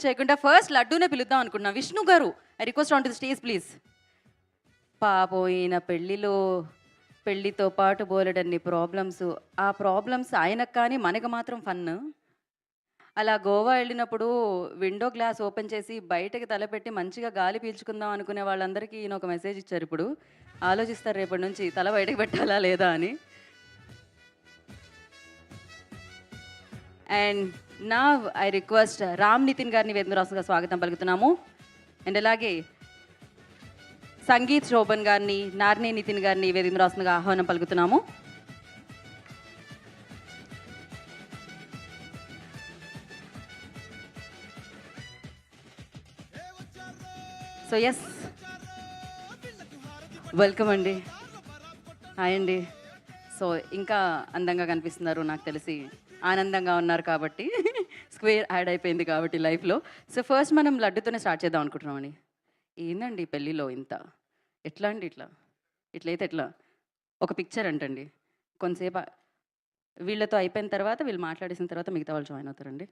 చేయకుండా ఫస్ట్ లడ్డూనే పిలుద్దాం అనుకున్నాం. విష్ణు గారు, I request on to the stage please. పాపం ఈయన పెళ్ళితో పాటు బోలెడన్ని ప్రాబ్లమ్స్. ఆ ప్రాబ్లమ్స్ ఆయనకు కానీ మనకు మాత్రం ఫన్. అలా గోవా వెళ్ళినప్పుడు విండో గ్లాస్ ఓపెన్ చేసి బయటకి తలపెట్టి మంచిగా గాలి పీల్చుకుందాం అనుకునే వాళ్ళందరికీ ఈయన ఒక మెసేజ్ ఇచ్చారు. ఇప్పుడు ఆలోచిస్తారు రేపటి నుంచి తల బయటకు పెట్టాలా లేదా అని. అండ్ నా ఐ రిక్వెస్ట్ రామ్ నితిన్ గారిని వేదిక రాసుగా స్వాగతం పలుకుతున్నాము. అండ్ అలాగే సంగీత్ శోభన్ గారిని, నార్నే నితిన్ గారిని వేదిక రాసుగా ఆహ్వానం పలుకుతున్నాము. సో ఎస్, వెల్కమ్ అండి. హాయ్ అండి. సో ఇంకా అందంగా కనిపిస్తున్నారు నాకు తెలిసి, ఆనందంగా ఉన్నారు కాబట్టి స్క్వేర్ యాడ్ అయిపోయింది కాబట్టి లైఫ్లో. సో ఫస్ట్ మనం లడ్డుతోనే స్టార్ట్ చేద్దాం అనుకుంటున్నామండి. ఏందండి పెళ్ళిలో ఇంత ఎట్లా అండి, ఇట్లయితే ఎట్లా? ఒక పిక్చర్ అంటండి, కొంతసేపు వీళ్ళతో అయిపోయిన తర్వాత వీళ్ళు మాట్లాడేసిన తర్వాత మిగతా వాళ్ళు జాయిన్ అవుతారండి.